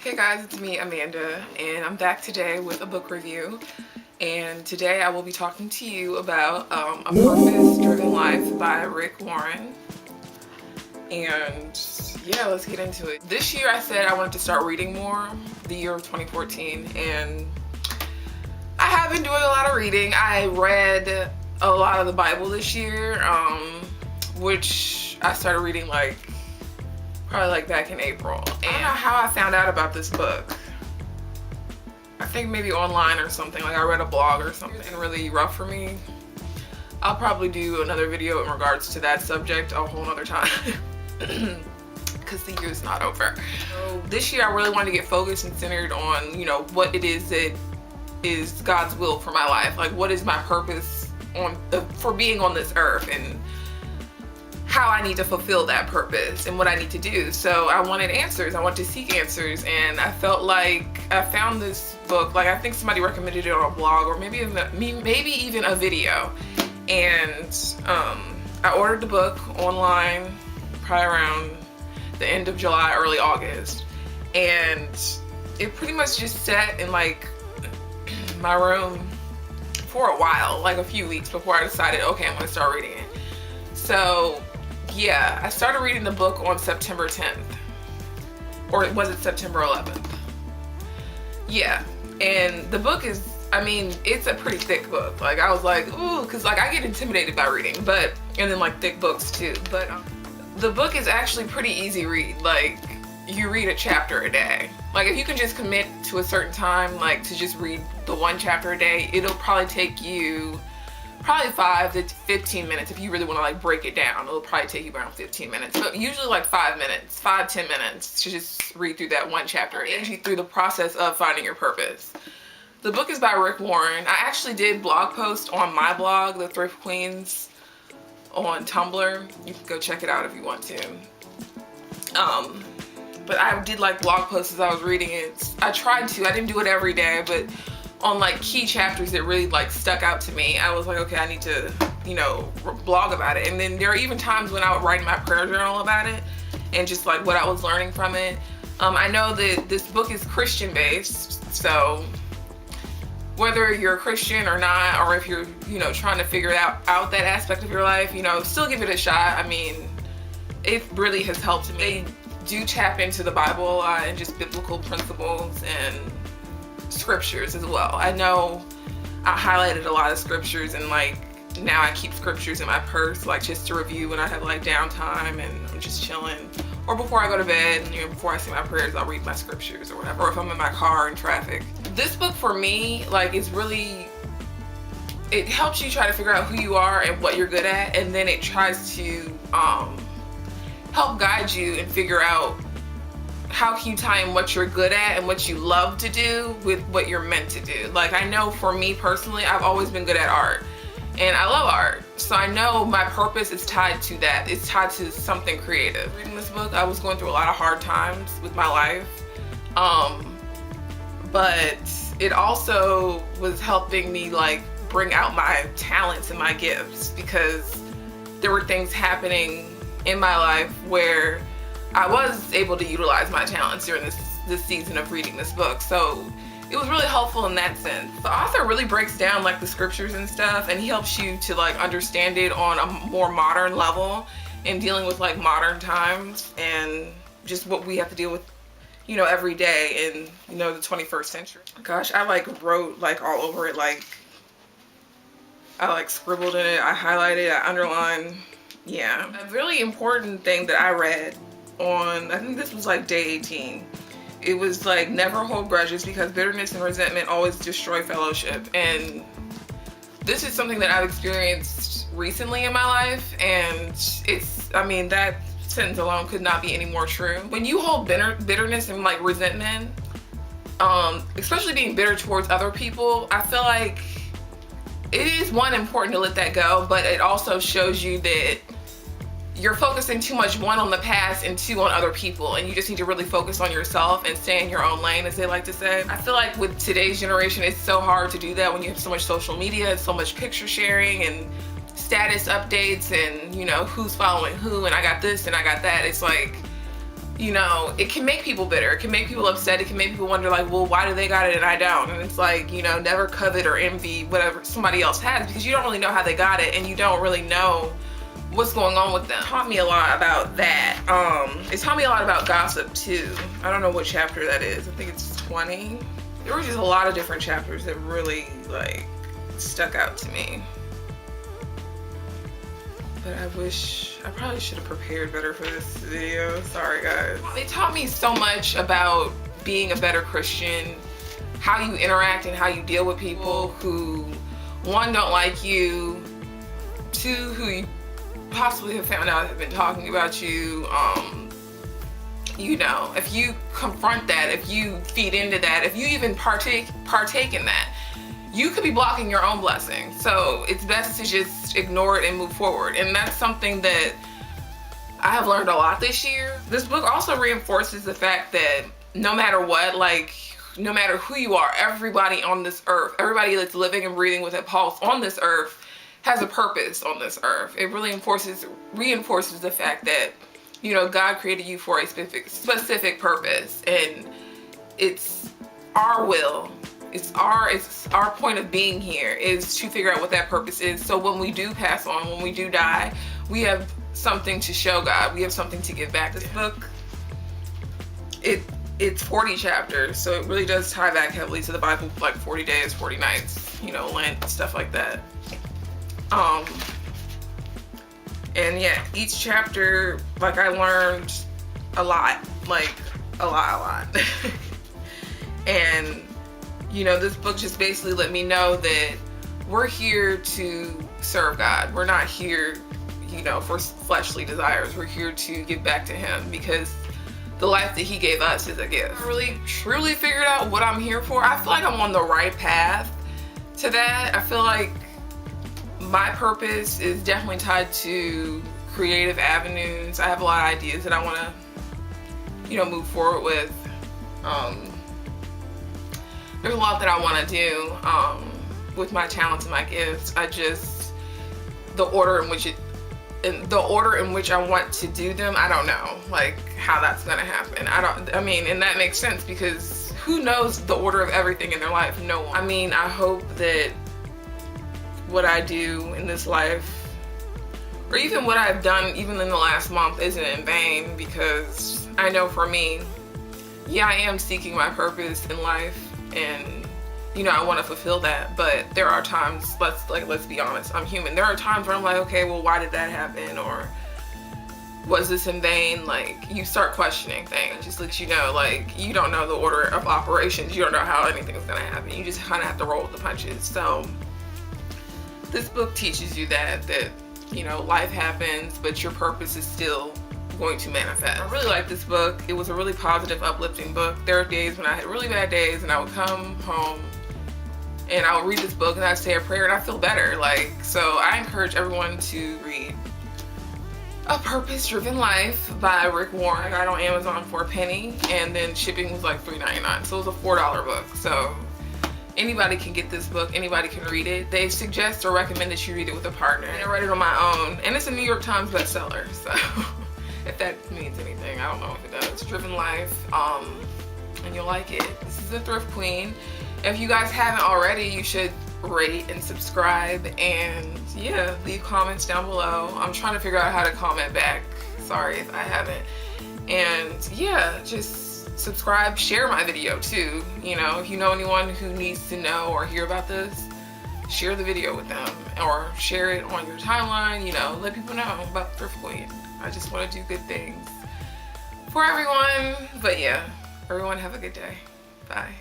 Hey guys, it's me, Amanda, and I'm back today with a book review. And today I will be talking to you about A Purpose-Driven Life by Rick Warren. And yeah, let's get into it. This year I said I wanted to start reading more, the year of 2014, and I have been doing a lot of reading. I read a lot of the Bible this year, which I started reading probably back in April. And I don't know how I found out about this book. I think maybe online or something. Like I read a blog or something. It's really rough for me. I'll probably do another video in regards to that subject a whole nother time. Because the year's not over. So this year I really wanted to get focused and centered on, what it is that is God's will for my life. Like what is my purpose for being on this earth, and how I need to fulfill that purpose and what I need to do. So I wanted answers. I wanted to seek answers, and I felt like I found this book. Like I think somebody recommended it on a blog or maybe even a video. And I ordered the book online probably around the end of July, early August, and it pretty much just sat in my room for a while, like a few weeks before I decided, okay, I'm gonna start reading it. So yeah, I started reading the book on September 10th. Or was it September 11th? Yeah, and the book is, it's a pretty thick book. Like I was like, ooh, because I get intimidated by reading, and then thick books too. But the book is actually pretty easy read. Like you read a chapter a day. Like if you can just commit to a certain time, to just read the one chapter a day, it'll probably take you 5 to 15 minutes. If you really want to break it down, it'll probably take you around 15 minutes, but usually 5 minutes, 5-10 minutes to just read through that one chapter and you through the process of finding your purpose. The book is by Rick Warren. I actually did blog post on my blog, The Thrift Queens, on Tumblr. You can go check it out if you want to. But I did blog posts as I was reading it. I tried to. I didn't do it every day, but on key chapters that really stuck out to me, I was like, okay, I need to, blog about it. And then there are even times when I would write in my prayer journal about it and just what I was learning from it. I know that this book is Christian based, so whether you're a Christian or not, or if you're, trying to figure out that aspect of your life, still give it a shot. It really has helped me. They do tap into the Bible and just biblical principles and scriptures as well. I know I highlighted a lot of scriptures, and now I keep scriptures in my purse just to review when I have downtime and I'm just chilling, or before I go to bed, before I say my prayers, I'll read my scriptures or whatever, or if I'm in my car in traffic. This book for me is really, it helps you try to figure out who you are and what you're good at, and then it tries to help guide you and figure out how can you tie in what you're good at and what you love to do with what you're meant to do. I know for me personally, I've always been good at art and I love art. So I know my purpose is tied to that. It's tied to something creative. Reading this book, I was going through a lot of hard times with my life. But it also was helping me bring out my talents and my gifts, because there were things happening in my life where I was able to utilize my talents during this season of reading this book. So it was really helpful in that sense. The author really breaks down the scriptures and stuff, and he helps you to understand it on a more modern level and dealing with modern times and just what we have to deal with, every day in, the 21st century. Gosh, I wrote all over it. I scribbled in it, I highlighted, I underlined. Yeah. A really important thing that I read on, I think this was day 18. It was never hold grudges, because bitterness and resentment always destroy fellowship. And this is something that I've experienced recently in my life, and that sentence alone could not be any more true. When you hold bitterness and resentment, especially being bitter towards other people, I feel it is important to let that go, but it also shows you that you're focusing too much, one, on the past, and two, on other people, and you just need to really focus on yourself and stay in your own lane, as they like to say. I feel with today's generation, it's so hard to do that when you have so much social media and so much picture sharing and status updates and who's following who, and I got this and I got that. It's you know, it can make people bitter. It can make people upset. It can make people wonder, like, well, why do they got it and I don't? And it's like, you know, never covet or envy whatever somebody else has, because you don't really know how they got it and you don't really know what's going on with them. It taught me a lot about that. It taught me a lot about gossip too. I don't know what chapter that is. I think it's 20. There were just a lot of different chapters that really like stuck out to me. But I probably should have prepared better for this video. Sorry guys. It taught me so much about being a better Christian, how you interact and how you deal with people who, one, don't like you, two, who you possibly have found out have been talking about you. You know, if you confront that, if you feed into that, if you even partake in that, you could be blocking your own blessing. So it's best to just ignore it and move forward. And that's something that I have learned a lot this year. This book also reinforces the fact that no matter what, like, no matter who you are, everybody on this earth, everybody that's living and breathing with a pulse on this earth has a purpose on this earth. It really reinforces the fact that, you know, God created you for a specific purpose, and it's our will. It's our point of being here is to figure out what that purpose is. So when we do pass on, when we do die, we have something to show God. We have something to give back. This book, it's 40 chapters, so it really does tie back heavily to the Bible, like 40 days, 40 nights, you know, Lent, stuff like that. And yeah, each chapter, like, I learned a lot, like a lot. And you know, this book just basically let me know that we're here to serve God. We're not here, you know, for fleshly desires. We're here to give back to Him, because the life that He gave us is a gift. I really truly figured out what I'm here for. I feel like I'm on the right path to that. I feel like my purpose is definitely tied to creative avenues. I have a lot of ideas that I want to, you know, move forward with. There's a lot that I want to do with my talents and my gifts. The order in which I want to do them, I don't know, like, how that's gonna happen. I mean, and that makes sense, because who knows the order of everything in their life? No one. I mean, I hope that what I do in this life, or even what I've done even in the last month, isn't in vain, because I know for me, yeah, I am seeking my purpose in life, and you know, I want to fulfill that, but there are times, let's be honest, I'm human. There are times where I'm like, okay, well, why did that happen? Or was this in vain? Like, you start questioning things. It just lets you know, like, you don't know the order of operations. You don't know how anything's gonna happen. You just kind of have to roll with the punches. So this book teaches you that you know, life happens, but your purpose is still going to manifest. I really like this book. It was a really positive, uplifting book. There are days when I had really bad days, and I would come home and I would read this book and I'd say a prayer and I feel better. Like, so I encourage everyone to read A Purpose-Driven Life by Rick Warren. I got it on Amazon for a penny, and then shipping was like $3.99. So it was a $4 book. So anybody can get this book, anybody can read it. They suggest or recommend that you read it with a partner. And I read it on my own, and it's a New York Times bestseller, so if that means anything, I don't know if it does. Driven Life, and you'll like it. This is The Thrift Queen. If you guys haven't already, you should rate and subscribe, and yeah, leave comments down below. I'm trying to figure out how to comment back. Sorry if I haven't. And yeah, just subscribe, share my video too. You know, if you know anyone who needs to know or hear about this, share the video with them, or share it on your timeline. You know, let people know about The Thrift Queen. I just want to do good things for everyone. But yeah, everyone have a good day. Bye.